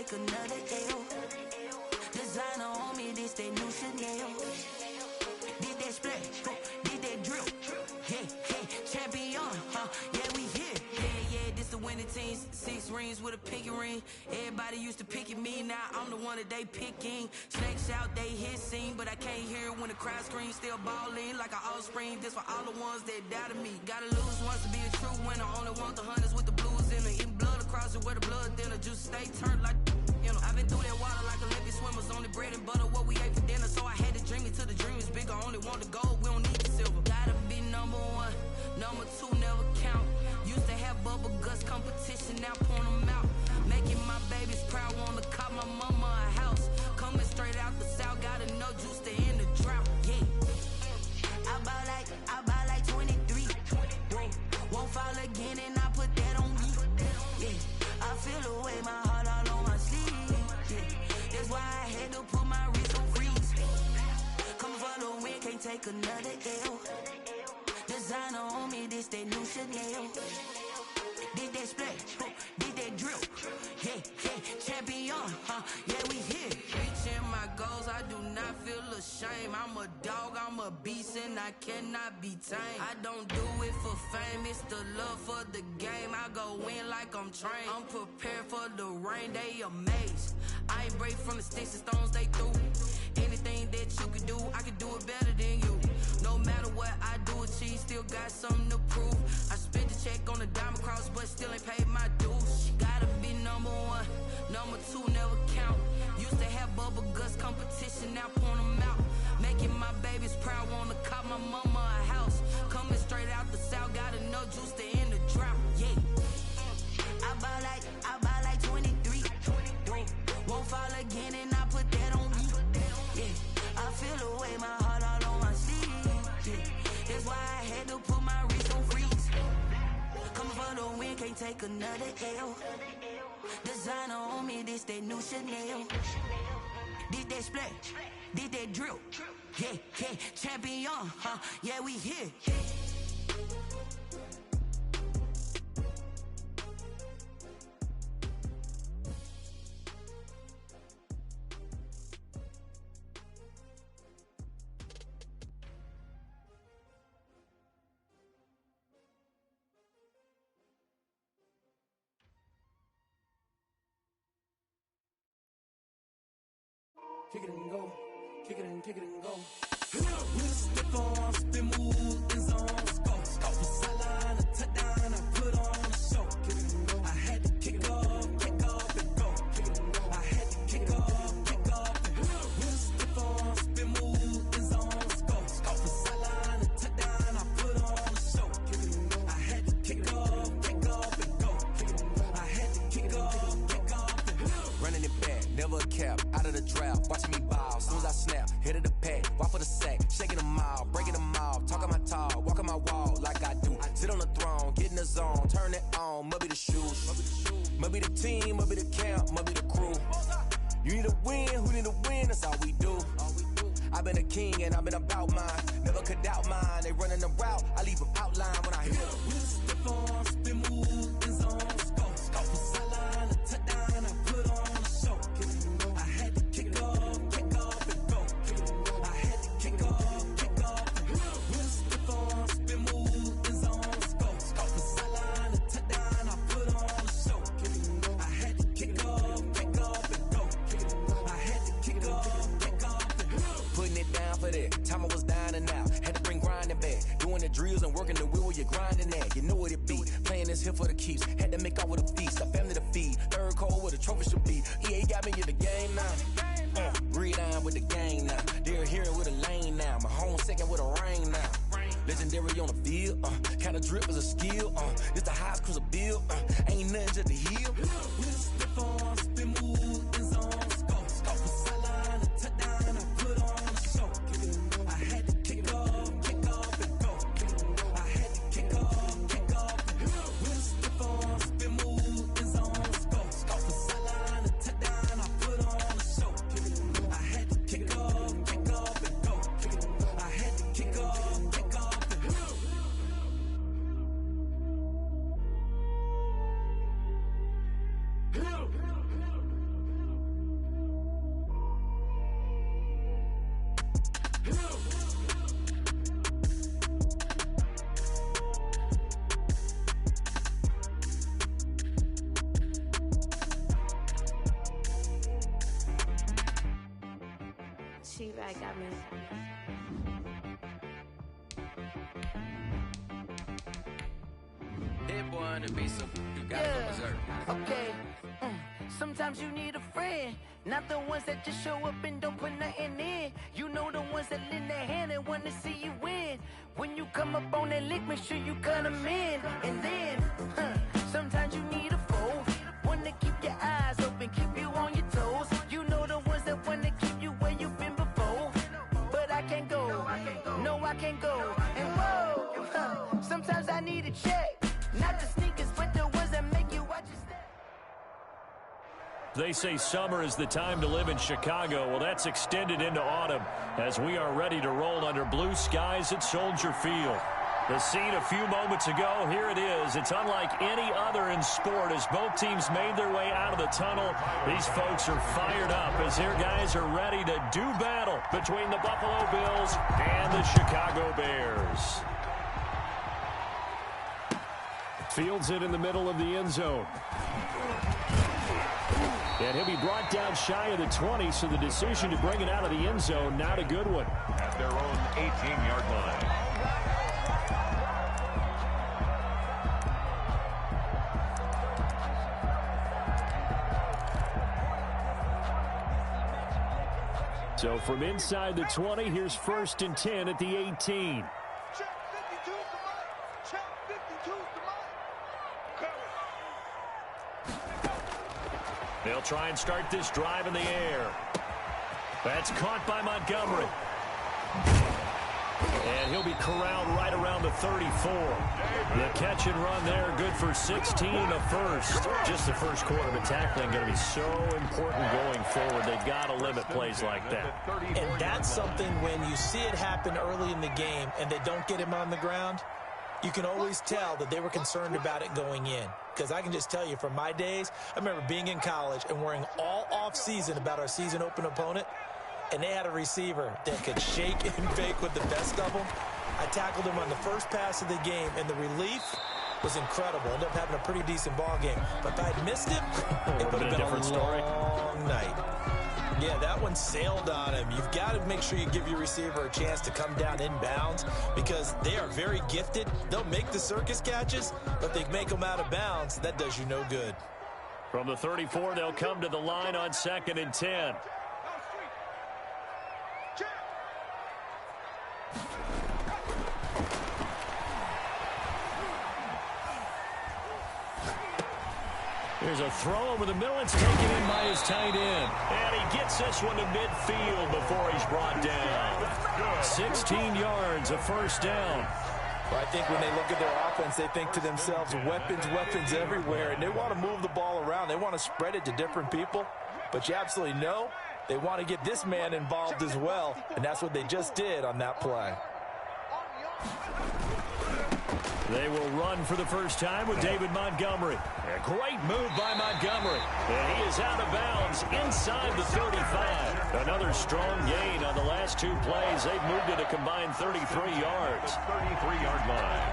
take another L. Designer on me, this that new Chanel. Did that splash, did that drill. Yeah, champion, yeah, we here. Yeah, this the winning team. 6 rings with a pinky ring. Everybody used to pick at me, now I'm the one that they picking. Snakes out, they hissing, but I can't hear when the crowd screams. Still balling like an offspring. This for all the ones that doubted me. Gotta lose once to be a true winner. Only want the hunters with the blues in it. Eating blood across it where the blood thinner. Juice stay turned like, you know. I've been through that water like Olympic swimmers. Only bread and butter what we ate for dinner. So I had to dream it till the dream is bigger. Only want the gold, we don't need the silver. Gotta be number 1, number 2 never count. Used to have bubble guts competition, now point them out. Making my babies proud, wanna cop my mama a house. Coming straight out the south, gotta know juice to end the drought. Yeah, I buy like 23. Whoa, won't fall again and I put that on me. Yeah, I feel the way, my heart all on my sleeve. Yeah, that's why I had to put my wrist on freeze. Coming for the win, can't take another L. Designer on me, this that new Chanel. Did that splash, did that drill. Yeah, champion, yeah, we here. Reaching my goals, I do not feel ashamed. I'm a dog, I'm a beast, and I cannot be tamed. I don't do it for fame, it's the love for the game. I go in like I'm trained. I'm prepared for the rain, they amazed. I ain't break from the sticks and stones they threw. Anything that you could do, I could do it better than you. No matter what I do, achieve, still got something to prove. I spent the check on the diamond cross, but still ain't paid my dues. Gotta be number 1, number 2 never count. Used to have bubble guts competition, now point them out. Making my babies proud, wanna cop my mama a house. Coming straight out the south, gotta know juice to end the drought. Yeah, I buy like 23. Won't fall again and I put that on me. Yeah, I feel the way, my heart all on my sleeve. Yeah, that's why I had to put my wrist on freeze. Coming for the win, can't take another L. Designer on me, this that new Chanel. Did that splash, did that drill. Yeah, champion, yeah, we here. Kick it and go, kick it and go. With a stiff on, spin move, in zone, go. Off the sideline, a touchdown, I put on a show. Kick it and go. I had to kick off and go. Kick it and go. I had to kick off and go. With a stiff on, spin move, in zone, go. Off the sideline, a touchdown, I put on a show. Kick it and go. I had to kick off and go. Kick it and go. I had to kick off and go. Running it back, never a cap, out of the drought, watching me ball. Soon as I snap, hit of the pack, walk for the sack, shaking them out, breaking them out, talking my talk, walking my wall like I do. Sit on the throne, get in the zone, turn it on, must be the shoes, must be the team, must be the camp, must be the crew. You need a win, who need a win, that's all we do. I've been a king and I've been about mine, never could doubt mine. They running the route, I leave them outline when I hit them. With a stiff on, spin move, in zone, go. Off the sideline, a touchdown, I put on a show. I had to kick off and go. I had to kick off and go. With a stiff on, spin move, in zone, go. Off the sideline, a touchdown, I put on a show. I had to kick off and go. I had to kick off and go. Putting it down for that, time I was dying and out, had to bring grinding back, doing the drills and working the wheel where you're grinding at. You know what it be, playing this here for the keeps, had to make out with a feast, a family to feed, third cold where the trophy should be. EA got me in the game now, breathe on with the game now, they're here with a lane now, my home second with a rain now. Legendary on the field, kinda drip is a skill, this the highest cruiser bill, ain't nothing just to heal. With a stiff on, spin move, in zone, go. Off the sideline, a touchdown, I put on a show. I had to kick off and go. I had to kick off and go. With a stiff on, spin move, in zone, go. Off the sideline, a touchdown, I put on a show. I had to kick off and go. I had to kick off and go. She-Rag got me. That boy on the beat, so you got it from Missouri. Okay. Sometimes you need a friend, not the ones that just show up and don't put nothing in. You know the ones that lend their hand and want to see you win. When you come up on that lick, make sure you cut them in. And then, sometimes you need a foe, one to keep your eyes open, keep you on your toes. You know the ones that want to keep you where you've been before. But I can't go, no I can't go. And whoa, sometimes I need a check, not the sneakers, but the ones that make you watch your step. They say summer is the time to live in Chicago. Well, that's extended into autumn as we are ready to roll under blue skies at Soldier Field. The scene a few moments ago, here it is. It's unlike any other in sport as both teams made their way out of the tunnel. These folks are fired up as their guys are ready to do battle between the Buffalo Bills and the Chicago Bears. Fields it in the middle of the end zone. And he'll be brought down shy of the 20, so the decision to bring it out of the end zone, not a good one. At their own 18-yard line. So from inside the 20, here's 1st and 10 at the 18. They'll try and start this drive in the air. That's caught by Montgomery. And he'll be corralled right around the 34. The catch and run there, good for 16 and a first. Just the first quarter, but tackling going to be so important going forward. They've got to limit plays like that. And that's something when you see it happen early in the game and they don't get him on the ground, you can always tell that they were concerned about it going in. Because I can just tell you from my days, I remember being in college and worrying all off-season about our season open opponent, and they had a receiver that could shake and bake with the best of them. I tackled him on the first pass of the game, and the relief was incredible. Ended up having a pretty decent ball game. But if I had missed him, it would have been a long night. Yeah, that one sailed on him. You've got to make sure you give your receiver a chance to come down inbounds because they are very gifted. They'll make the circus catches, but they make them out of bounds. That does you no good. From the 34, they'll come to the line on 2nd and 10. There's a throw over the middle. It's taken in by his tight end. And he gets this one to midfield before he's brought down. 16 yards, a first down. Well, I think when they look at their offense, they think to themselves, weapons, weapons everywhere. And they want to move the ball around. They want to spread it to different people. But you absolutely know they want to get this man involved as well. And that's what they just did on that play. They will run for the first time with David Montgomery. A great move by Montgomery. And he is out of bounds inside the 35. Another strong gain on the last two plays. They've moved it a combined 33 yards. 33-yard line.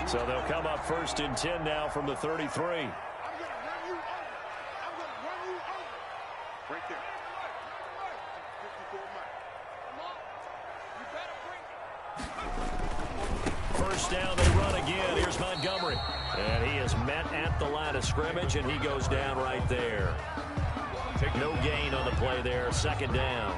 So they'll come up 1st and 10 now from the 33. First down, they run again. Here's Montgomery. And he is met at the line of scrimmage, and he goes down right there. No gain on the play there. 2nd down.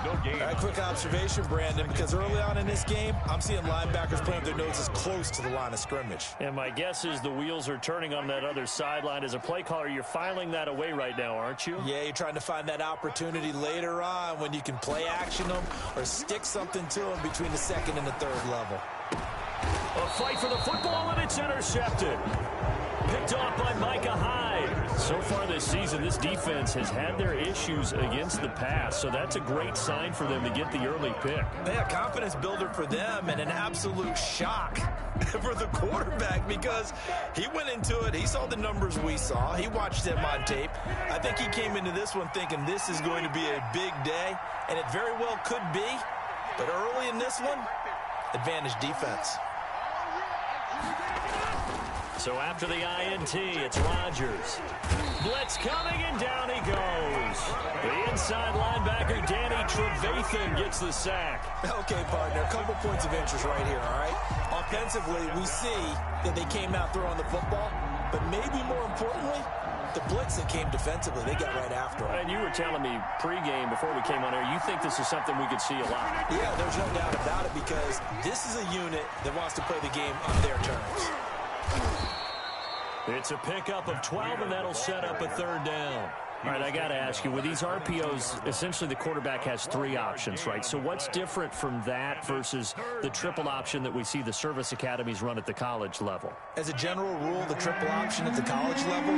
No gain. A quick observation, Brandon, because early on in this game, I'm seeing linebackers playing with their noses close to the line of scrimmage. And my guess is the wheels are turning on that other sideline. As a play caller, you're filing that away right now, aren't you? Yeah, you're trying to find that opportunity later on when you can play action them or stick something to them between the 2nd and the 3rd level. A fight for the football, and it's intercepted. Picked off by Micah Hyde. So far this season, this defense has had their issues against the pass, so that's a great sign for them to get the early pick. Yeah, confidence builder for them and an absolute shock for the quarterback because he went into it. He saw the numbers we saw. He watched them on tape. I think he came into this one thinking this is going to be a big day, and it very well could be. But early in this one, advantage defense. So after the INT, it's Rodgers. Blitz coming, and down he goes. The inside linebacker, Danny Trevathan, gets the sack. Okay, partner, a couple points of interest right here, all right? Offensively, we see that they came out throwing the football, but maybe more importantly, the blitz that came defensively, they got right after him. And you were telling me pregame before we came on air, you think this is something we could see a lot. Yeah, there's no doubt about it because this is a unit that wants to play the game on their terms. It's a pickup of 12, and that'll set up a third down. All right, I got to ask you, with these RPOs, essentially the quarterback has three options, right? So what's different from that versus the triple option that we see the service academies run at the college level? As a general rule, the triple option at the college level,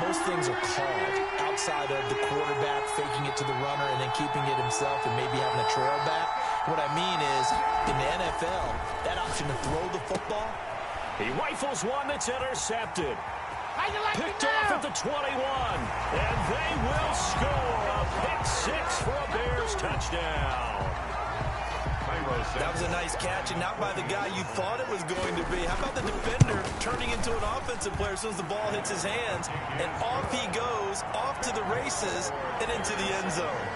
most things are called outside of the quarterback faking it to the runner and then keeping it himself and maybe having a trail back. What I mean is, in the NFL, that option to throw the football, he rifles one that's intercepted. Picked off at the 21. And they will score a pick six for a Bears touchdown. That was a nice catch, and not by the guy you thought it was going to be. How about the defender turning into an offensive player as soon as the ball hits his hands, and off he goes, off to the races, and into the end zone.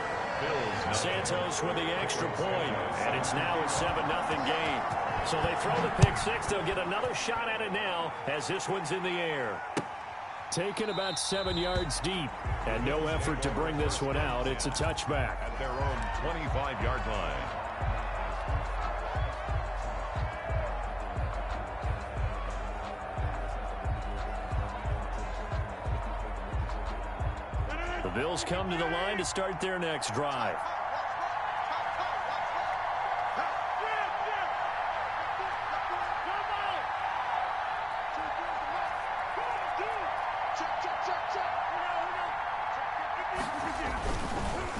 Santos with the extra point, and it's now a 7-0 game. So they throw the pick six. They'll get another shot at it now as this one's in the air. Taken about 7 yards deep, and no effort to bring this one out. It's a touchback. At their own 25-yard line. The Bills come to the line to start their next drive.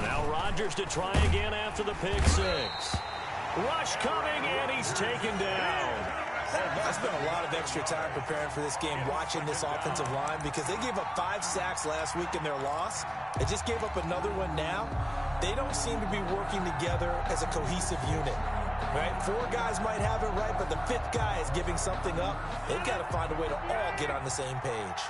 Now Rodgers to try again after the pick six. Rush coming, and he's taken down. I spent a lot of extra time preparing for this game, watching this offensive line, because they gave up 5 sacks last week in their loss. They just gave up another one now. They don't seem to be working together as a cohesive unit. Right? 4 guys might have it right, but the 5th guy is giving something up. They've got to find a way to all get on the same page.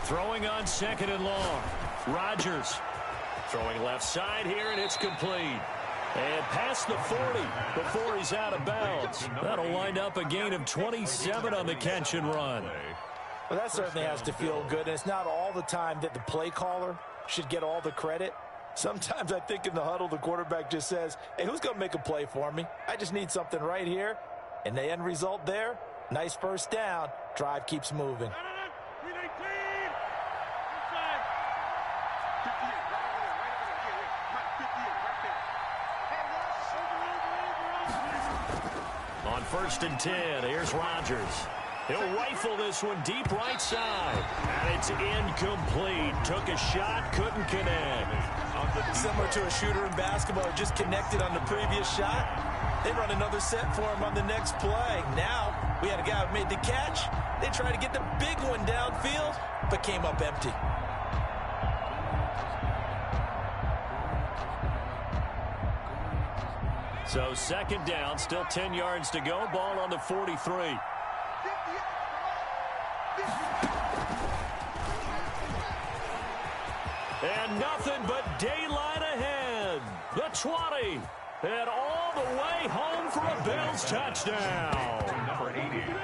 Throwing on second and long. Rodgers throwing left side here, and it's complete. And past the 40 before he's out of bounds. That'll wind up a gain of 27 on the catch and run. Well, that certainly has to feel good, and it's not all the time that the play caller should get all the credit. Sometimes I think in the huddle, the quarterback just says, hey, who's going to make a play for me? I just need something right here. And the end result there, nice first down. Drive keeps moving. On 1st and 10, here's Rodgers. He'll rifle this one deep right side. And it's incomplete. Took a shot, couldn't connect. Similar to a shooter in basketball, just connected on the previous shot. They run another set for him on the next play. Now, we had a guy who made the catch. They tried to get the big one downfield, but came up empty. So 2nd down, still 10 yards to go. Ball on the 43. And nothing but daylight ahead. The 20. And all the way home for a Bills touchdown.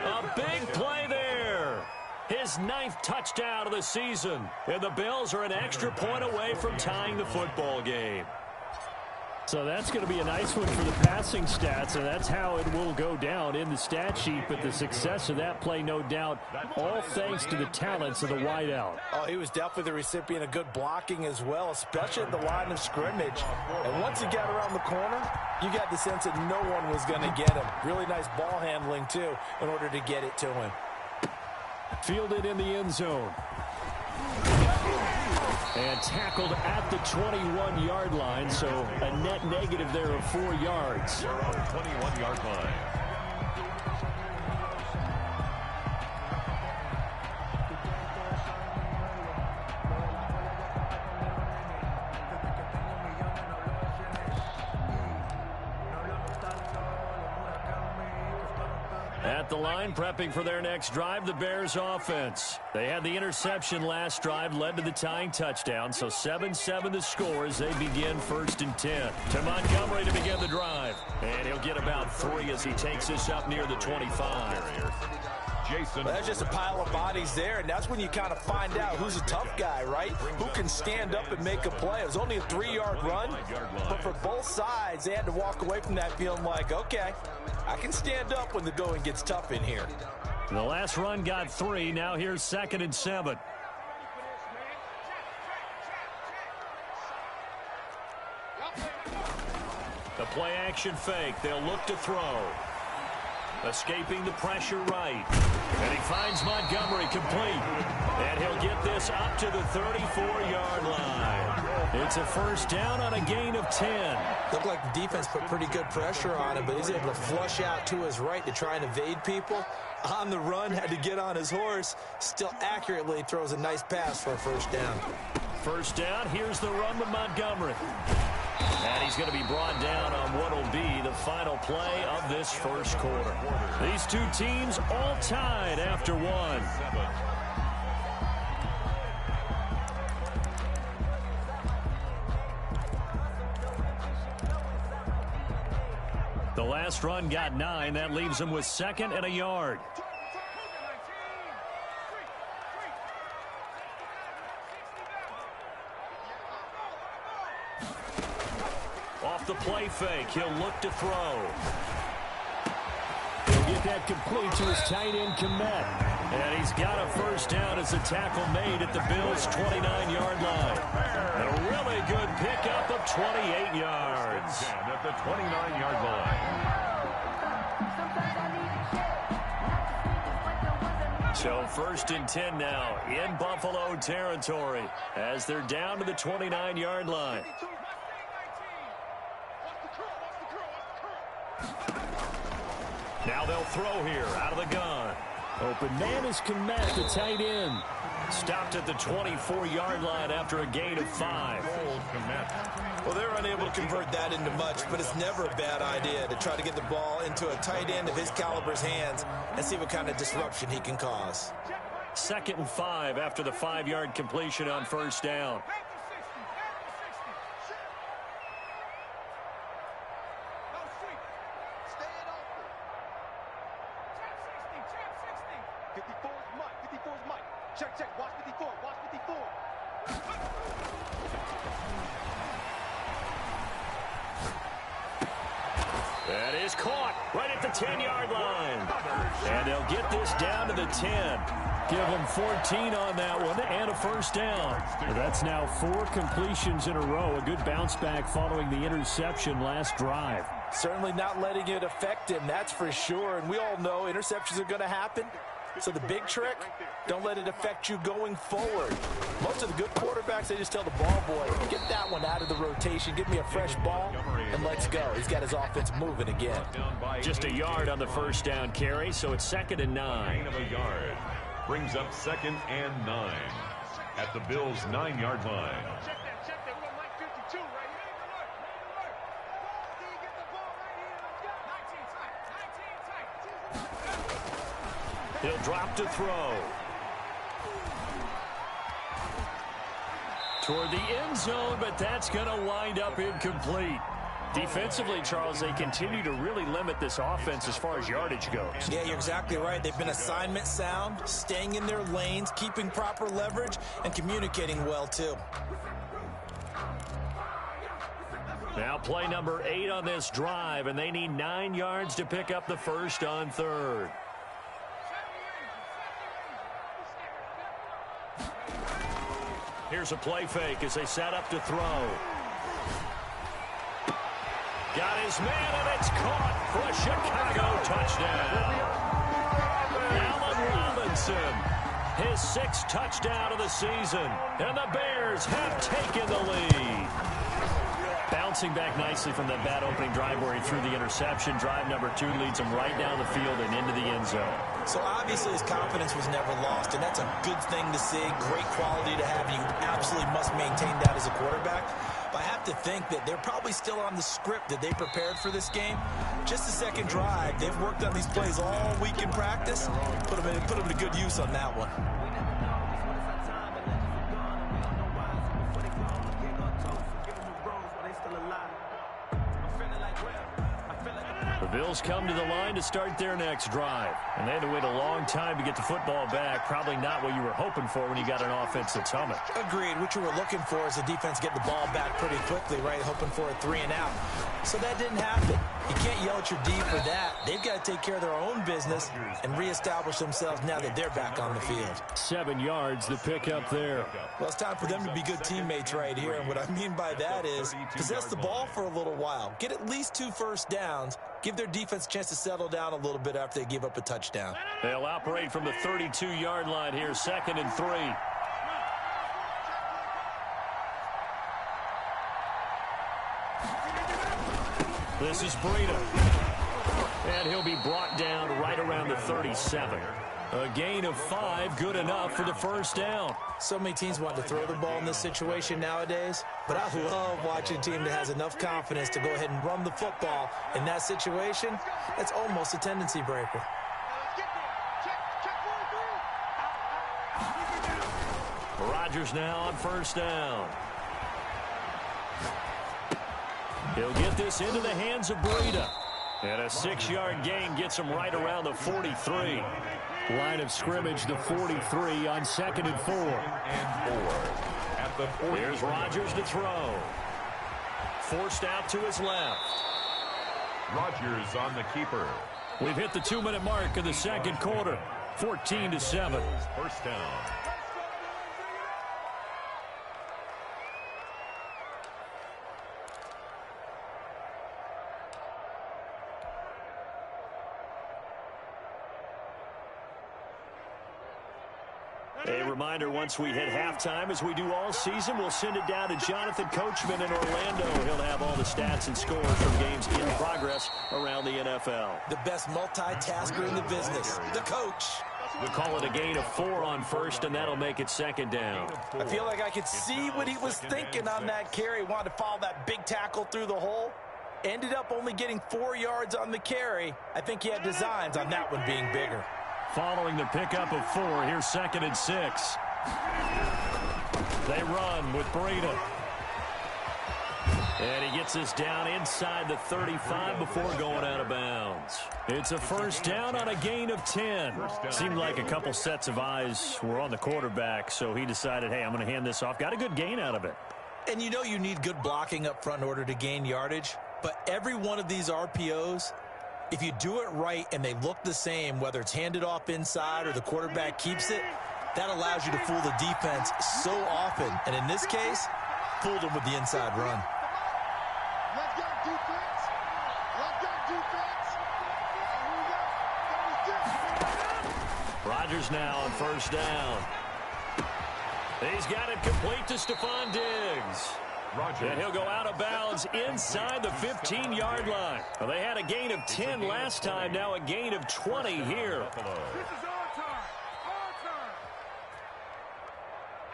A big play there. His 9th touchdown of the season. And the Bills are an extra point away from tying the football game. So that's going to be a nice one for the passing stats, and that's how it will go down in the stat sheet. But the success of that play, no doubt, all thanks to the talents of the wideout. Oh, he was definitely the recipient of good blocking as well, especially at the line of scrimmage. And once he got around the corner, you got the sense that no one was going to get him. Really nice ball handling, too, in order to get it to him. Fielded in the end zone. And tackled at the 21-yard line, so a net negative there of 4 yards. They're on the 21-yard line. At the line, prepping for their next drive, the Bears offense. They had the interception last drive, led to the tying touchdown, so 7-7 the score as they begin 1st and 10. To Montgomery to begin the drive. And he'll get about 3 as he takes this up near the 25. Jason. Well, that's just a pile of bodies there, and that's when you kind of find out who's a tough guy, right? Who can stand up and make a play. It was only a 3-yard run, but for both sides, they had to walk away from that feeling like, okay, I can stand up when the going gets tough in here. The last run got 3. Now here's 2nd and 7. The play action fake. They'll look to throw. Escaping the pressure right. And he finds Montgomery complete. And he'll get this up to the 34-yard line. It's a 1st down on a gain of 10. Looked like the defense put pretty good pressure on him, but he's able to flush out to his right to try and evade people. On the run, had to get on his horse. Still accurately throws a nice pass for a 1st down. 1st down, here's the run with Montgomery. And he's going to be brought down on what will be the final play of this 1st quarter. These two teams all tied after 1. The last run got 9. That leaves him with 2nd and a yard. Off the play fake, he'll look to throw. He'll get that complete to his tight end, Komet. And he's got a 1st down as a tackle made at the Bills' 29-yard line. A really good pickup of 28 yards. At the 29-yard line. So 1st and 10 now in Buffalo territory as they're down to the 29-yard line. Now they'll throw here out of the gun. Open man is Komet, the tight end. Stopped at the 24-yard line after a gain of 5. Well, they're unable to convert that into much, but it's never a bad idea to try to get the ball into a tight end of his caliber's hands and see what kind of disruption he can cause. 2nd and 5 after the 5-yard completion on 1st down. That is caught right at the 10-yard line. And they'll get this down to the 10. Give them 14 on that one and a 1st down. That's now 4 completions in a row. A good bounce back following the interception last drive. Certainly not letting it affect him, that's for sure. And we all know interceptions are going to happen. So the big trick, don't let it affect you going forward. Most of the good quarterbacks, they just tell the ball boy, get that one out of the rotation, give me a fresh ball, and let's go. He's got his offense moving again. Just a yard on the 1st down carry, so it's 2nd and 9. Gain of a yard. Brings up 2nd and 9 at the Bills' 9-yard line. He'll drop to throw. Toward the end zone, but that's going to wind up incomplete. Defensively, Charles, they continue to really limit this offense as far as yardage goes. Yeah, you're exactly right. They've been assignment sound, staying in their lanes, keeping proper leverage, and communicating well, too. Now play number 8 on this drive, and they need 9 yards to pick up the first on third. Here's a play fake as they set up to throw. Got his man, and it's caught for a Chicago touchdown. Allen Robinson, his 6th touchdown of the season, and the Bears have taken the lead. Bouncing back nicely from that bad opening drive where he threw the interception. Drive number 2 leads him right down the field and into the end zone. So obviously his confidence was never lost, and that's a good thing to see. Great quality to have, and you absolutely must maintain that as a quarterback. But I have to think that they're probably still on the script that they prepared for this game. Just the second drive, they've worked on these plays all week in practice. Put them to good use on that one. The Bills come to the line to start their next drive. And they had to wait a long time to get the football back. Probably not what you were hoping for when you got an offense that's humming. Agreed. What you were looking for is the defense get the ball back pretty quickly, right? Hoping for a 3 and out. So that didn't happen. You can't yell at your D for that. They've got to take care of their own business and reestablish themselves now that they're back on the field. 7 yards to pick up there. Well, it's time for them to be good teammates right here. And what I mean by that is possess the ball for a little while. Get at least 2 first downs. Give their defense a chance to settle down a little bit after they give up a touchdown. They'll operate from the 32-yard line here, 2nd and 3. This is Breida. And he'll be brought down right around the 37. A gain of 5, good enough for the first down. So many teams want to throw the ball in this situation nowadays, but I love watching a team that has enough confidence to go ahead and run the football in that situation. That's almost a tendency breaker. Rodgers now on first down. He'll get this into the hands of Breida. And a 6-yard gain gets him right around the 43. Line of scrimmage, the 43 on 2nd and 4. At the 40. Here's Rodgers to throw. Forced out to his left. Rodgers on the keeper. We've hit the 2-minute mark of the second quarter. 14-7. First down. A reminder, once we hit halftime, as we do all season, we'll send it down to Jonathan Coachman in Orlando. He'll have all the stats and scores from games in progress around the NFL. The best multitasker in the business, the coach. We'll call it a gain of 4 on first, and that'll make it 2nd down. I feel like I could see what he was thinking on that carry. Wanted to follow that big tackle through the hole. Ended up only getting 4 yards on the carry. I think he had designs on that one being bigger. Following the pickup of 4, here's 2nd and 6. They run with Breida. And he gets this down inside the 35 before going out of bounds. It's a first down on a gain of 10. Seemed like a couple sets of eyes were on the quarterback, so he decided, hey, I'm going to hand this off. Got a good gain out of it. And you know you need good blocking up front in order to gain yardage, but every one of these RPOs, if you do it right and they look the same, whether it's handed off inside or the quarterback keeps it, that allows you to fool the defense so often. And in this case, fooled them with the inside run. Let's go, defense. Let's go, defense. Rodgers now on first down. He's got it complete to Stephon Diggs. Rodgers. And he'll go out of bounds inside the 15-yard line. Well, they had a gain of 10 last time, now a gain of 20 here. This is our time. Our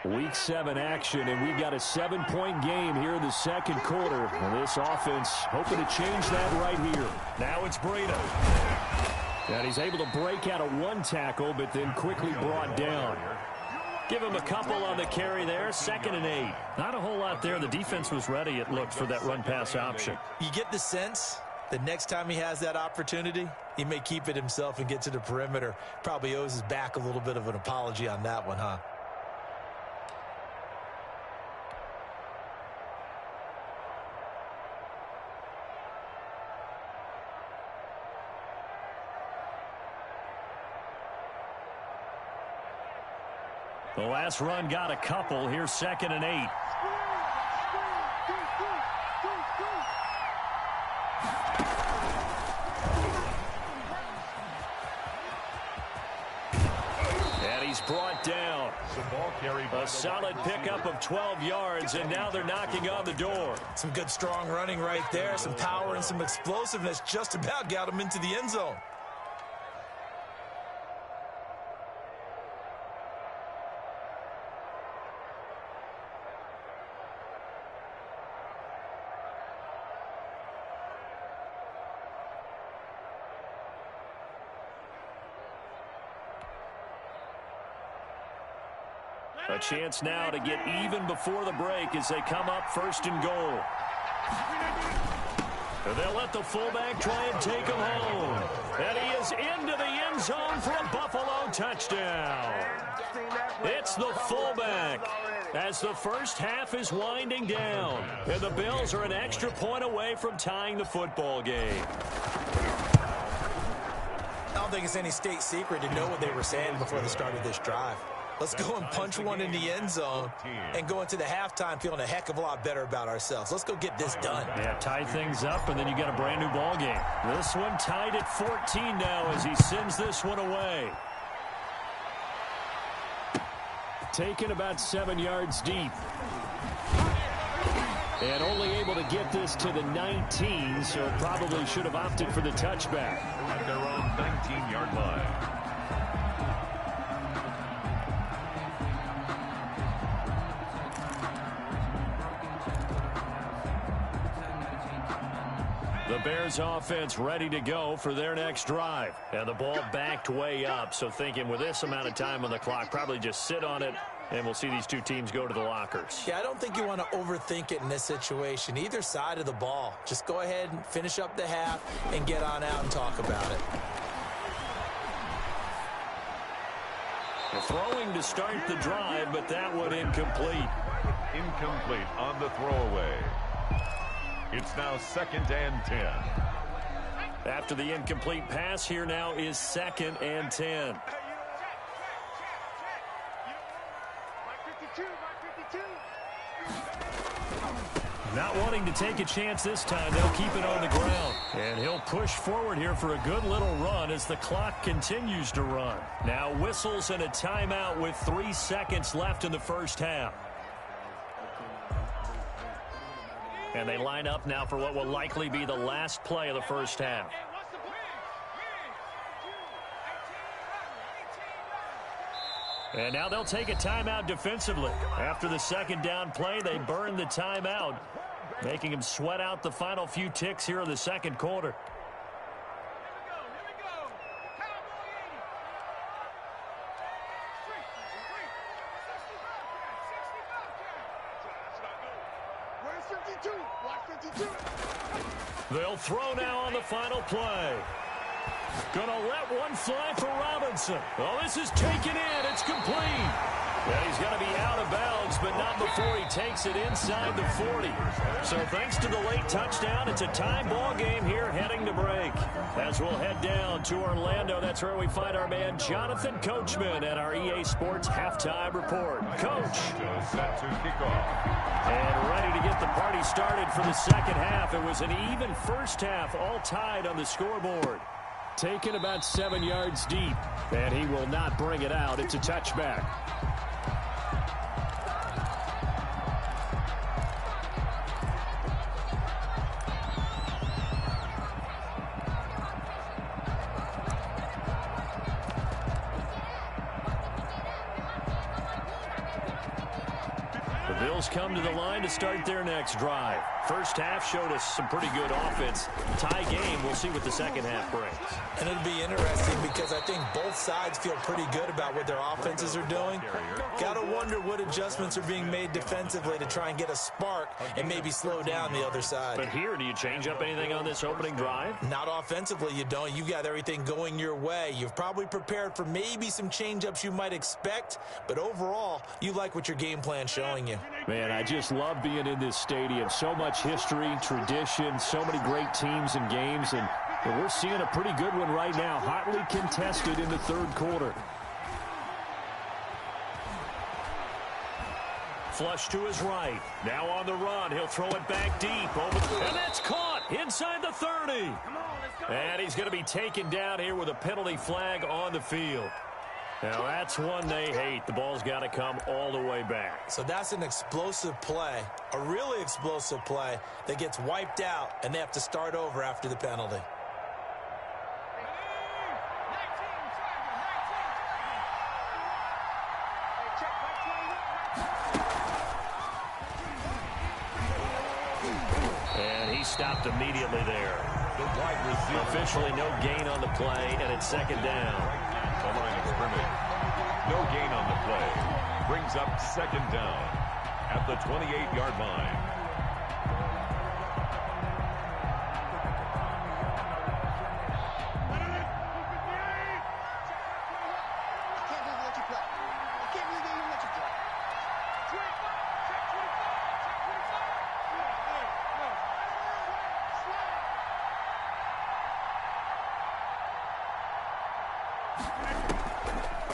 time. Week 7 action, and we've got a 7-point game here in the second quarter. And this offense hoping to change that right here. Now it's Breida. And he's able to break out of 1 tackle, but then quickly brought down. Give him a couple on the carry there, 2nd and 8. Not a whole lot there. The defense was ready, it looked, for that run-pass option. You get the sense that next time he has that opportunity, he may keep it himself and get to the perimeter. Probably owes his back a little bit of an apology on that one, huh? The last run got a couple. Here's 2nd and 8. And he's brought down. A solid pickup of 12 yards, and now they're knocking on the door. Some good, strong running right there. Some power and some explosiveness just about got him into the end zone. A chance now to get even before the break as they come up 1st and goal. And they'll let the fullback try and take him home. And he is into the end zone for a Buffalo touchdown. It's the fullback as the first half is winding down. And the Bills are an extra point away from tying the football game. I don't think it's any state secret to know what they were saying before the start of this drive. Let's go and punch one in the end zone and go into the halftime feeling a heck of a lot better about ourselves. Let's go get this done. Yeah, tie things up, and then you got a brand new ball game. This one tied at 14 now as he sends this one away. Taken about 7 yards deep. And only able to get this to the 19, so probably should have opted for the touchback. At their own 19-yard line. The Bears offense ready to go for their next drive. And the ball backed way up, so thinking with this amount of time on the clock, probably just sit on it, and we'll see these two teams go to the lockers. Yeah, I don't think you want to overthink it in this situation. Either side of the ball. Just go ahead and finish up the half and get on out and talk about it. Throwing to start the drive, but that one incomplete. Incomplete on the throwaway. It's now 2nd and 10. After the incomplete pass, here now is 2nd and 10. Not wanting to take a chance this time, they'll keep it on the ground. And he'll push forward here for a good little run as the clock continues to run. Now whistles and a timeout with 3 seconds left in the first half. And they line up now for what will likely be the last play of the first half. And now they'll take a timeout defensively. After the 2nd down play, they burn the timeout, making him sweat out the final few ticks here in the 2nd quarter. They'll throw now on the final play. Gonna let one fly for Robinson. Oh, this is taken in. It's complete. And he's going to be out of bounds, but not before he takes it inside the 40. So thanks to the late touchdown, it's a tie ball game here heading to break. As we'll head down to Orlando, that's where we find our man Jonathan Coachman at our EA Sports Halftime Report. Coach. Set to kick off. And ready to get the party started for the second half. It was an even first half, all tied on the scoreboard. Taken about 7 yards deep, and he will not bring it out. It's a touchback. The Bills come to the line to start their next drive. First half showed us some pretty good offense. Tie game, we'll see what the second half brings. And it'll be interesting because I think both sides feel pretty good about what their offenses are doing. Got to wonder what adjustments are being made defensively to try and get a spark and maybe slow down the other side. But here, do you change up anything on this opening drive? Not offensively, you don't. You've got everything going your way. You've probably prepared for maybe some change-ups you might expect, but overall, you like what your game plan's showing you. Man, I just love being in this stadium. So much history, tradition, so many great teams and games, and we're seeing a pretty good one right now, hotly contested in the third quarter. Flush to his right. Now on the run. He'll throw it back deep. And that's caught inside the 30. And he's going to be taken down here with a penalty flag on the field. Now, that's one they hate. The ball's got to come all the way back. So that's an explosive play, a really explosive play that gets wiped out, and they have to start over after the penalty. And he stopped immediately there. The wide receiver. Officially no gain on the play, and it's second down. The line of scrimmage. No gain on the play. Brings up second down at the 28-yard line.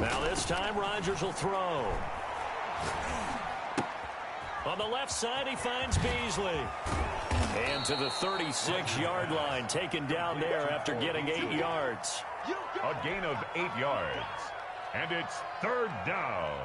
Now this time Rodgers will throw. On the left side he finds Beasley. And to the 36-yard line, taken down there after getting 8 yards. A gain of 8 yards. And it's third down.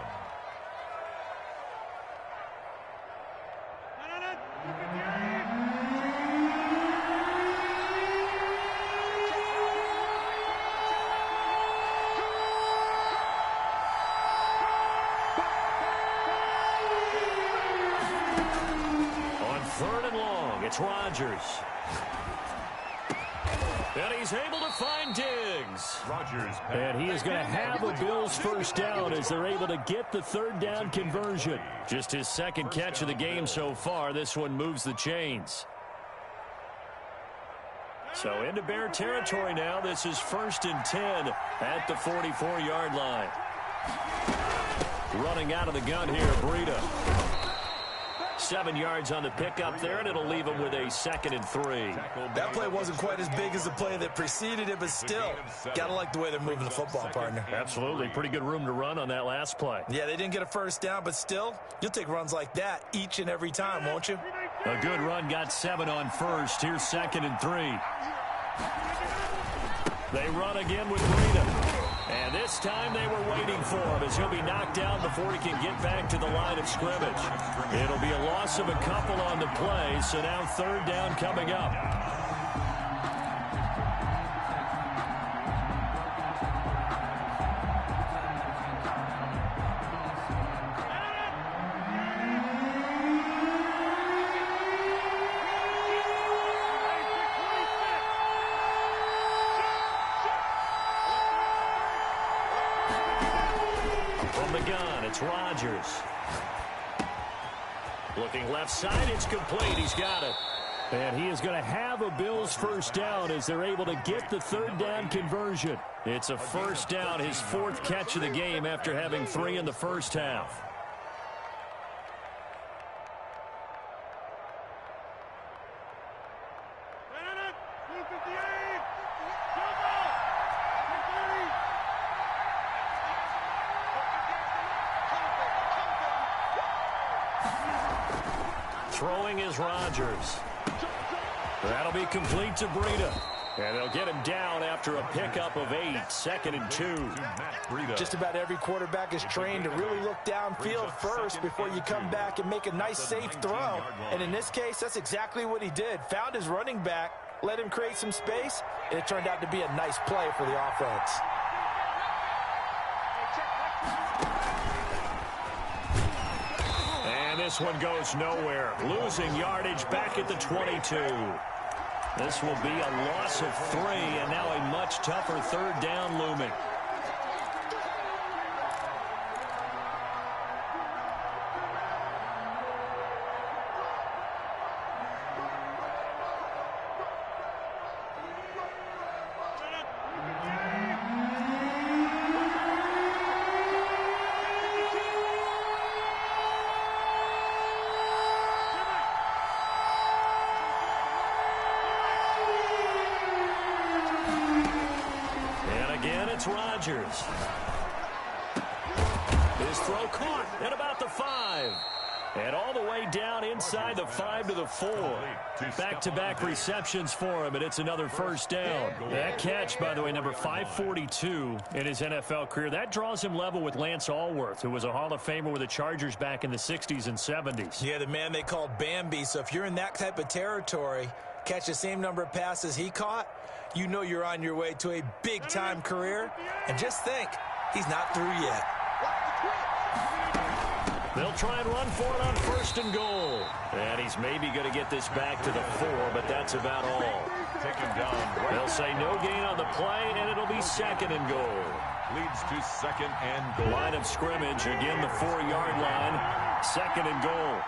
Third and long, it's Rodgers. And he's able to find Diggs. Rodgers. And he is going to have a Bills first down as they're able to get the third down conversion. Just his second catch of the game so far. This one moves the chains. So into Bear territory now. This is 1st and 10 at the 44-yard line. Running out of the gun here, Breida. 7 yards on the pickup there, and it'll leave him with a 2nd and 3. That play wasn't quite as big as the play that preceded it, but still, got to like the way they're moving the football, partner. Absolutely. Pretty good room to run on that last play. Yeah, they didn't get a first down, but still, you'll take runs like that each and every time, won't you? A good run, got 7 on first. Here's 2nd and 3. They run again with Breida. And this time they were waiting for him as he'll be knocked down before he can get back to the line of scrimmage. It'll be a loss of a couple on the play, so now third down coming up. It's Rodgers. Looking left side, it's complete. He's got it. And he is going to have a Bills first down as they're able to get the third down conversion. It's a first down, his 4th catch of the game after having 3 in the first half. Throwing is Rodgers. That'll be complete to Breida. And they'll get him down after a pickup of 8, 2nd and 2. Just about every quarterback is trained to really look downfield first before you come back and make a nice, safe throw. And in this case, that's exactly what he did. Found his running back, let him create some space, and it turned out to be a nice play for the offense. And this one goes nowhere. Losing yardage back at the 22. This will be a loss of 3, and now a much tougher third down looming. It's Rodgers. His throw caught at about the 5. And all the way down inside the 5 to the 4. Back-to-back receptions for him, and it's another first down. That catch, by the way, number 542 in his NFL career. That draws him level with Lance Allworth, who was a Hall of Famer with the Chargers back in the 60s and 70s. Yeah, the man they called Bambi. So if you're in that type of territory, catch the same number of passes he caught, you know you're on your way to a big-time career. And just think, he's not through yet. They'll try and run for it on 1st and goal. And he's maybe going to get this back to the 4, but that's about all. Take him down. They'll say no gain on the play, and it'll be 2nd and goal. Leads to 2nd and goal. Line of scrimmage, again the 4-yard line. 2nd and goal.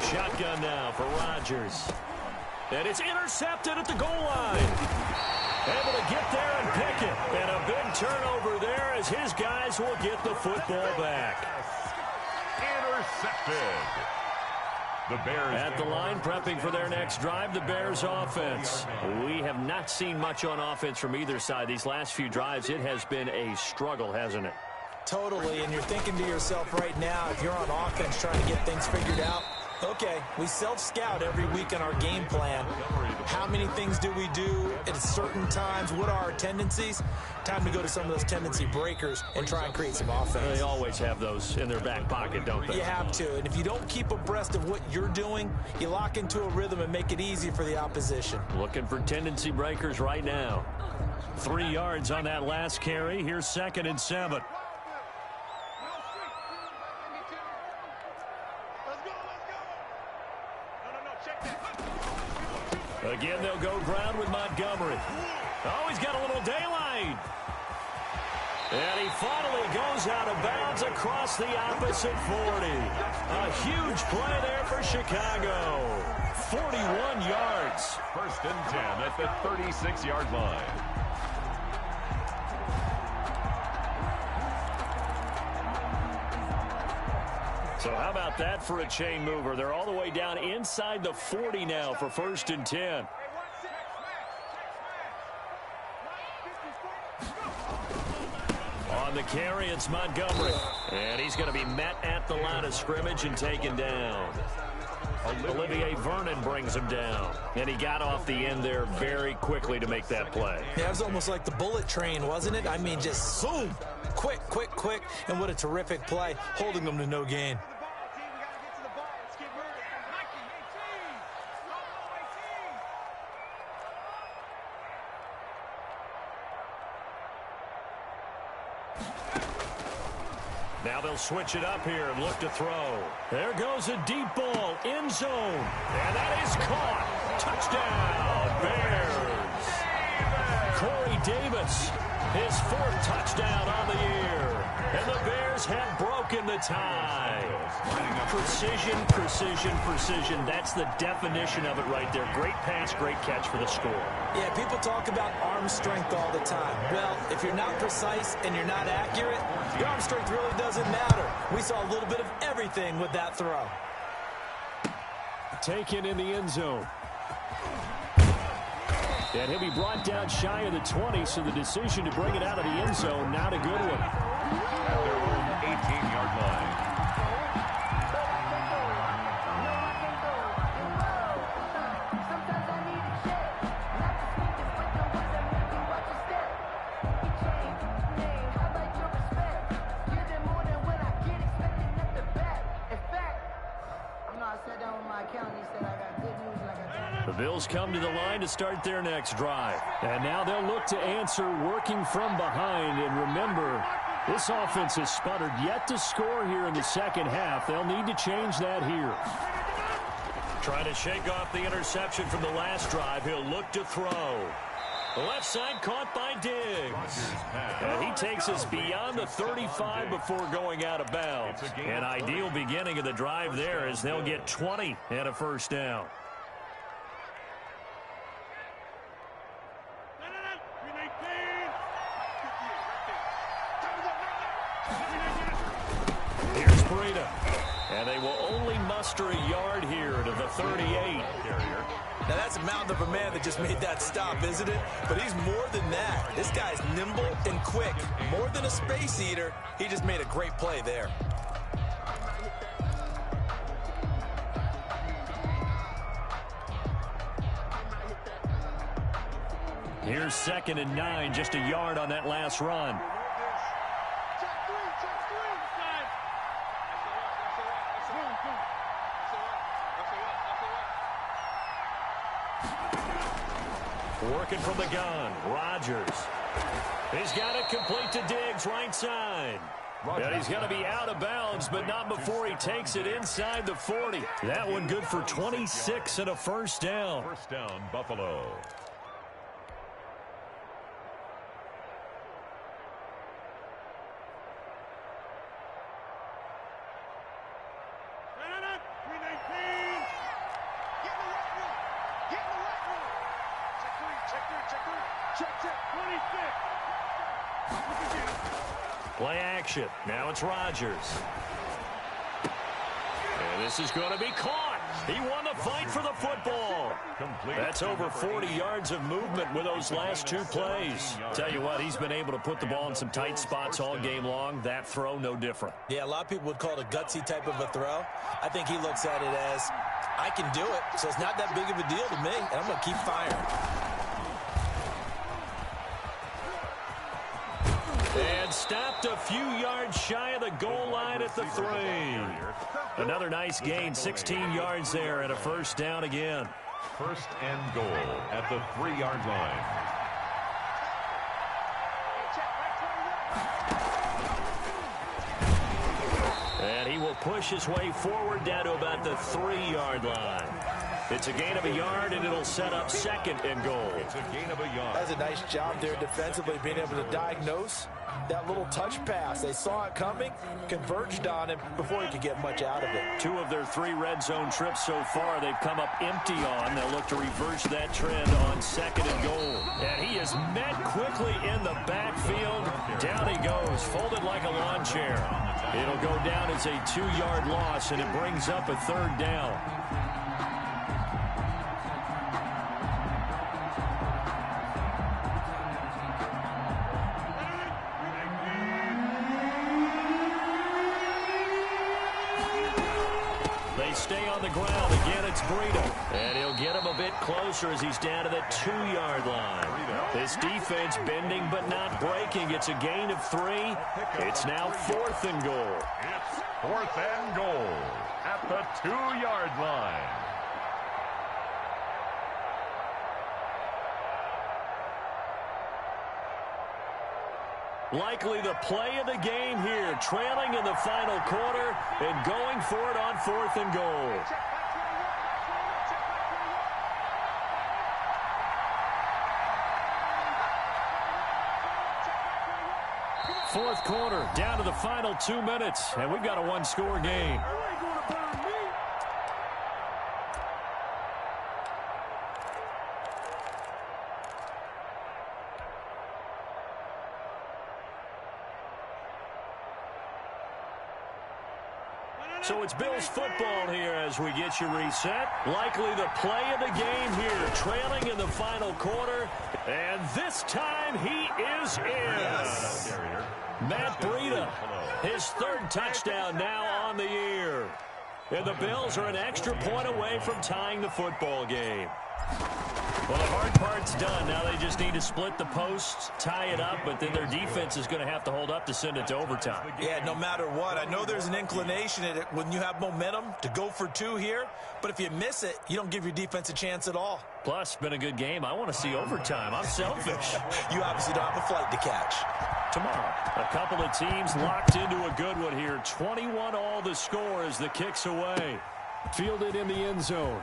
Shotgun now for Rodgers. And it's intercepted at the goal line. Able to get there and pick it. And a big turnover there as his guys will get the football back. Intercepted. The Bears at the line, prepping for their next drive, the Bears offense. We have not seen much on offense from either side. These last few drives, it has been a struggle, hasn't it? Totally, and you're thinking to yourself right now, if you're on offense trying to get things figured out, okay, we self-scout every week on our game plan. How many things do we do at certain times? What are our tendencies? Time to go to some of those tendency breakers and try and create some offense. They always have those in their back pocket, don't they? You have to, and if you don't keep abreast of what you're doing, you lock into a rhythm and make it easy for the opposition. Looking for tendency breakers right now. 3 yards on that last carry. Here's 2nd and 7. Again, they'll go ground with Montgomery. Oh, he's got a little daylight. And he finally goes out of bounds across the opposite 40. A huge play there for Chicago. 41 yards. 1st and 10 at the 36-yard line. So how about that for a chain mover? They're all the way down inside the 40 now for 1st and 10. On the carry, it's Montgomery. And he's going to be met at the line of scrimmage and taken down. Olivier Vernon brings him down. And he got off the end there very quickly to make that play. Yeah, it was almost like the bullet train, wasn't it? I mean, just zoom. Quick, quick, quick. And what a terrific play, holding them to no gain. Now they'll switch it up here and look to throw. There goes a deep ball, end zone. And that is caught. Touchdown, Bears. Corey Davis, his 4th touchdown on the year. And the Bears have broken the tie. Precision, precision, precision. That's the definition of it right there. Great pass, great catch for the score. Yeah, people talk about arm strength all the time. Well, if you're not precise and you're not accurate, your arm strength really doesn't matter. We saw a little bit of everything with that throw. Taken in the end zone. And he'll be brought down shy of the 20, so the decision to bring it out of the end zone, not a good one. At their own 18-yard line. The Bills come to the line to start their next drive. And now they'll look to answer working from behind. And remember, this offense has sputtered yet to score here in the second half. They'll need to change that here. Trying to shake off the interception from the last drive. He'll look to throw. The left side caught by Diggs. And he takes us beyond the 35 before going out of bounds. An ideal beginning of the drive there as they'll get 20 and a first down. Breida. And they will only muster a yard here to the 38. Now, that's a mountain of a man that just made that stop, isn't it? But he's more than that. This guy's nimble and quick. More than a space eater, he just made a great play there. Here's 2nd and 9, just a yard on that last run. Working from the gun, Rodgers. He's got it complete to Diggs, right side. And he's going to be out of bounds, but not before he takes it inside the 40. That one good for 26 and a first down. First down, Buffalo. Play action. Now it's Rodgers. And this is going to be caught. He won the fight for the football. That's over 40 yards of movement with those last two plays. Tell you what, he's been able to put the ball in some tight spots all game long. That throw, no different. Yeah, a lot of people would call it a gutsy type of a throw. I think he looks at it as, I can do it, so it's not that big of a deal to me, and I'm going to keep firing. And stopped a few yards shy of the goal line at the 3. Another nice gain, 16 yards there and a first down again. First and goal at the 3-yard line. And he will push his way forward down to about the 3-yard line. It's a gain of a yard, and it'll set up 2nd and goal. It's a gain of a yard. That's a nice job there defensively, being able to diagnose that little touch pass. They saw it coming, converged on him before he could get much out of it. 2 of their 3 red zone trips so far they've come up empty on. They'll look to reverse that trend on 2nd and goal. And he is met quickly in the backfield. Down he goes, folded like a lawn chair. It'll go down as a 2-yard loss, and it brings up a 3rd down. Stay on the ground. Again, it's Breida. And he'll get him a bit closer as he's down to the 2-yard line. This defense bending but not breaking. It's a gain of 3. It's now 4th and goal. It's 4th and goal at the 2-yard line. Likely the play of the game here, trailing in the final quarter and going for it on 4th and goal. Fourth quarter, down to the final 2 minutes, and we've got a 1-score game. So it's Bills football here as we get you reset. Likely the play of the game here, trailing in the final quarter. And this time he is in. Yes. Matt Breida, his 3rd touchdown now on the year. And the Bills are an extra point away from tying the football game. Well, the hard part's done. Now they just need to split the posts, tie it up, but then their defense is going to have to hold up to send it to overtime. Yeah, no matter what. I know there's an inclination in it when you have momentum to go for 2 here, but if you miss it, you don't give your defense a chance at all. Plus, it's been a good game. I want to see overtime. I'm selfish. You obviously don't have a flight to catch. Tomorrow, a couple of teams locked into a good one here. 21-all the score as the kick's away. Fielded in the end zone.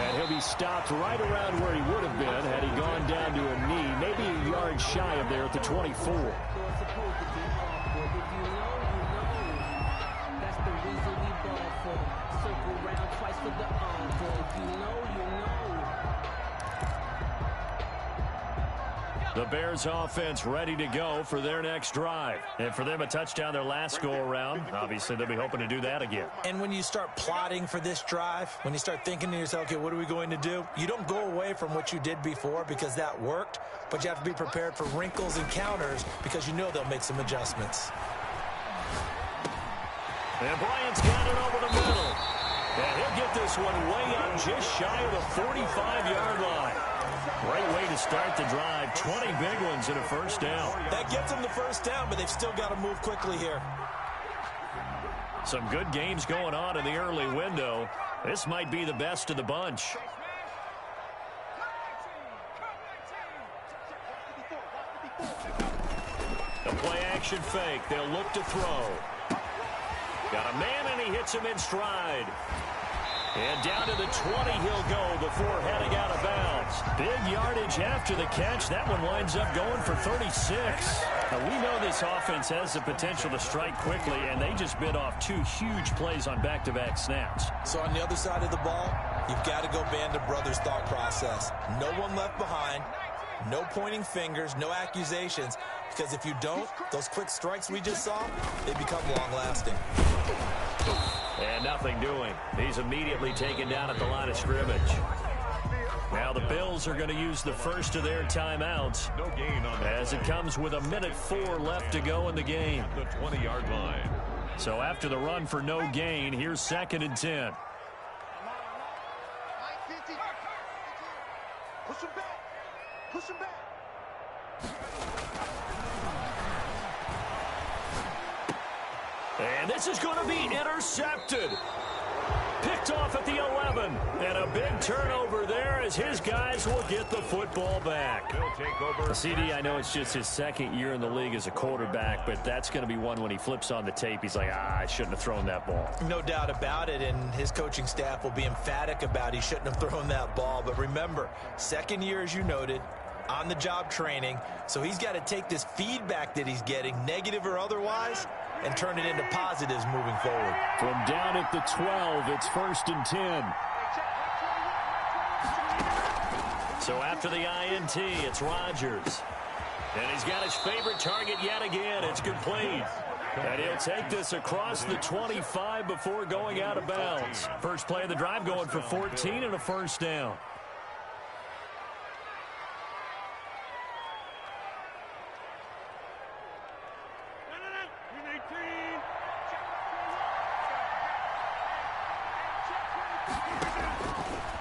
And he'll be stopped right around where he would have been had he gone down to a knee, maybe a yard shy of there at the 24. The Bears offense ready to go for their next drive. And for them, a touchdown their last go-around. Obviously, they'll be hoping to do that again. And when you start plotting for this drive, when you start thinking to yourself, okay, what are we going to do? You don't go away from what you did before because that worked, but you have to be prepared for wrinkles and counters because you know they'll make some adjustments. And Bryant's got it over the middle. And he'll get this one way up just shy of the 45-yard line. Great way to start the drive. 20 big ones and a first down. That gets them the first down, but they've still got to move quickly here. Some good games going on in the early window. This might be the best of the bunch. The play-action fake. They'll look to throw. Got a man, and he hits him in stride. And down to the 20 he'll go before heading out of bounds. Big yardage after the catch. That one winds up going for 36. Now, we know this offense has the potential to strike quickly, and they just bit off 2 huge plays on back-to-back snaps. So on the other side of the ball, you've got to go Band of Brothers thought process. No one left behind. No pointing fingers, no accusations, because if you don't, those quick strikes we just saw, they become long-lasting. And nothing doing. He's immediately taken down at the line of scrimmage. Now the Bills are going to use the first of their timeouts No gain on as it comes with 1:04 left to go in the game. the 20-yard line. So after the run for no gain, here's 2nd and 10. Push him back. Push him back. And this is going to be intercepted. Picked off at the 11. And a big turnover there as his guys will get the football back. He'll take over. CD, I know it's just his 2nd year in the league as a quarterback, but that's going to be one when he flips on the tape. He's like, I shouldn't have thrown that ball. No doubt about it, and his coaching staff will be emphatic about he shouldn't have thrown that ball. But remember, 2nd year, as you noted, on-the-job training, so he's got to take this feedback that he's getting, negative or otherwise, and turn it into positives moving forward. From down at the 12, it's 1st and 10. So after the INT, it's Rodgers. And he's got his favorite target yet again. It's complete. And he'll take this across the 25 before going out of bounds. First play of the drive going for 14 and a first down.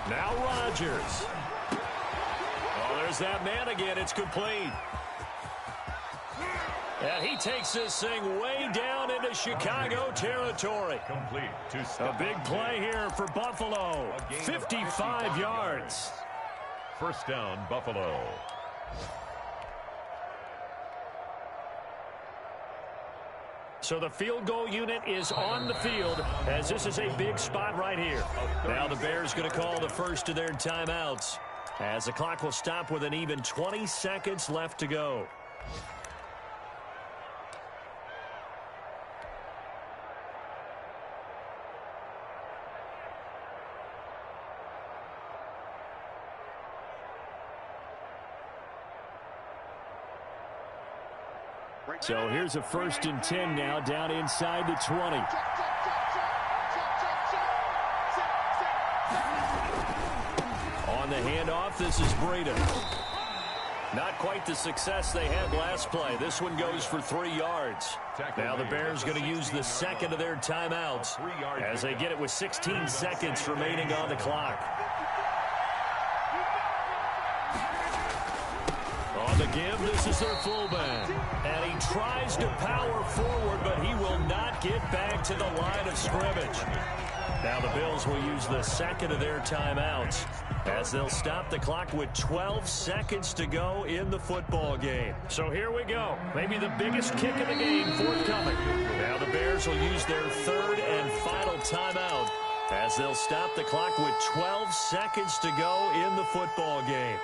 Now Rodgers. Oh, there's that man again. It's complete. And he takes this thing way down into Chicago territory. Complete to A big play here for Buffalo. 55 yards. First down, Buffalo. So the field goal unit is on the field as this is a big spot right here. Now the Bears going to call the first of their timeouts as the clock will stop with an even 20 seconds left to go. So here's a 1st and 10 now down inside the 20. On the handoff, this is Breida. Not quite the success they had last play. This one goes for 3 yards. Now the Bears going to use the 2nd of their timeouts as they get it with 16 seconds remaining on the clock. On the give, this is their fullback. And he tries to power forward, but he will not get back to the line of scrimmage. Now the Bills will use the 2nd of their timeouts as they'll stop the clock with 12 seconds to go in the football game. So here we go. Maybe the biggest kick of the game forthcoming. Now the Bears will use their 3rd and final timeout as they'll stop the clock with 12 seconds to go in the football game.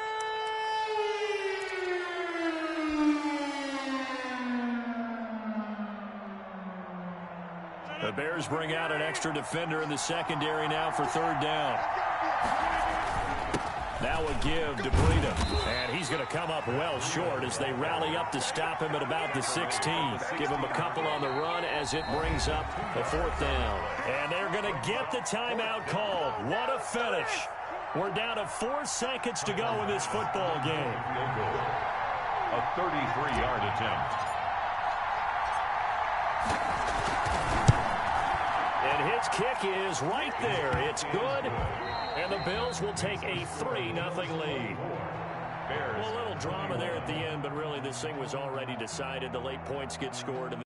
The Bears bring out an extra defender in the secondary now for 3rd down. Now a give to Breida. And he's going to come up well short as they rally up to stop him at about the 16. Give him a couple on the run as it brings up a 4th down. And they're going to get the timeout called. What a finish. We're down to 4 seconds to go in this football game. A 33-yard attempt. And his kick is right there. It's good. And the Bills will take a 3-0 lead. Well, a little drama there at the end, but really this thing was already decided. The late points get scored.